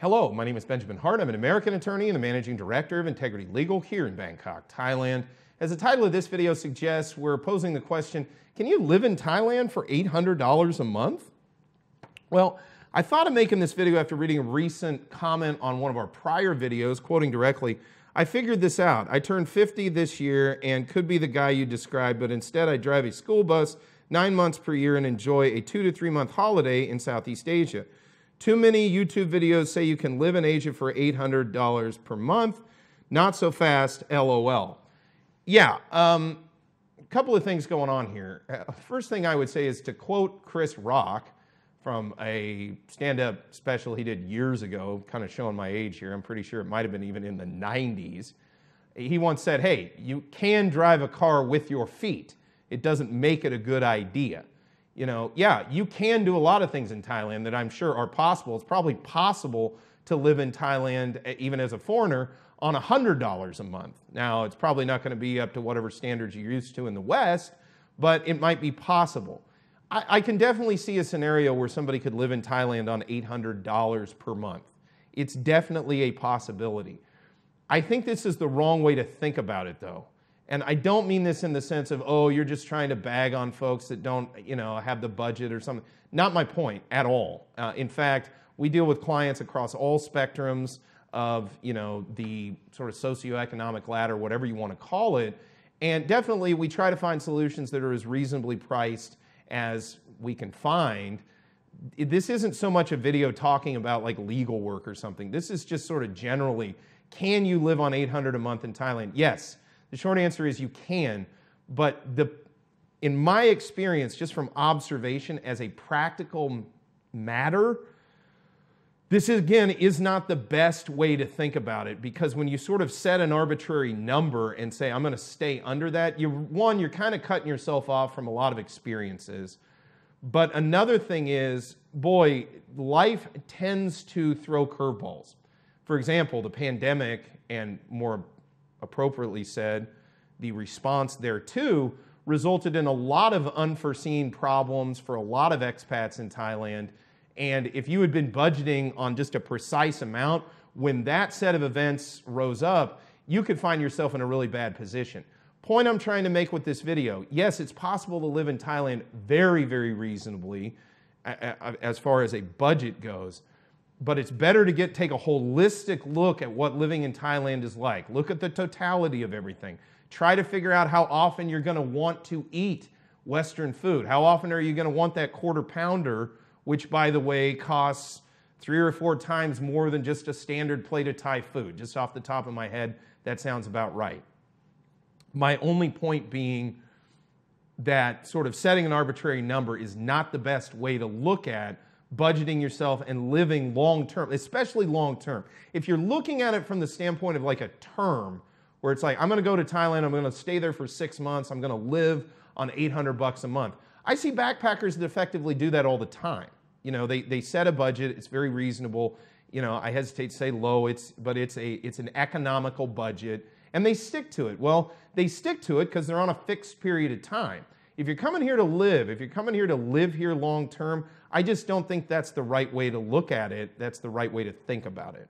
Hello, my name is Benjamin Hart. I'm an American attorney and the managing director of Integrity Legal here in Bangkok, Thailand. As the title of this video suggests, we're posing the question, can you live in Thailand for $800 a month? Well, I thought of making this video after reading a recent comment on one of our prior videos, quoting directly. I figured this out. I turned 50 this year and could be the guy you described, but instead I drive a school bus 9 months per year and enjoy a 2 to 3 month holiday in Southeast Asia. Too many YouTube videos say you can live in Asia for $800 per month. Not so fast, LOL. Yeah, a couple of things going on here. First thing I would say is to quote Chris Rock from a stand-up special he did years ago, kind of showing my age here. I'm pretty sure it might have been even in the 90s. He once said, hey, you can drive a car with your feet. It doesn't make it a good idea. You know, yeah, you can do a lot of things in Thailand that I'm sure are possible. It's probably possible to live in Thailand, even as a foreigner, on $100 a month. Now, it's probably not going to be up to whatever standards you're used to in the West, but it might be possible. I can definitely see a scenario where somebody could live in Thailand on $800 per month. It's definitely a possibility. I think this is the wrong way to think about it, though. And I don't mean this in the sense of, oh, you're just trying to bag on folks that don't, have the budget or something. Not my point at all. In fact, we deal with clients across all spectrums of, the sort of socioeconomic ladder, whatever you want to call it. And definitely we try to find solutions that are as reasonably priced as we can find. This isn't so much a video talking about like legal work or something. This is just sort of generally, can you live on $800 a month in Thailand? Yes. The short answer is you can, but in my experience, just from observation as a practical matter, this again is not the best way to think about it, because when you sort of set an arbitrary number and say, I'm going to stay under that, you're kind of cutting yourself off from a lot of experiences. But another thing is, boy, life tends to throw curveballs. For example, the pandemic, and more appropriately said, the response thereto, resulted in a lot of unforeseen problems for a lot of expats in Thailand. And if you had been budgeting on just a precise amount, when that set of events rose up, you could find yourself in a really bad position. Point I'm trying to make with this video, yes, it's possible to live in Thailand very, very reasonably as far as a budget goes. But it's better to take a holistic look at what living in Thailand is like. Look at the totality of everything. Try to figure out how often you're going to want to eat Western food. How often are you going to want that quarter pounder, which, by the way, costs 3 or 4 times more than just a standard plate of Thai food. Just off the top of my head, that sounds about right. My only point being that sort of setting an arbitrary number is not the best way to look at budgeting yourself and living long-term, especially long-term. If you're looking at it from the standpoint of like a term, where it's like, I'm going to go to Thailand, I'm going to stay there for 6 months, I'm going to live on $800 a month. I see backpackers that effectively do that all the time. They set a budget, it's very reasonable. I hesitate to say low, but it's an economical budget, and they stick to it. Well, they stick to it because they're on a fixed period of time. If you're coming here to live, here long-term, I just don't think that's the right way to look at it. That's the right way to think about it.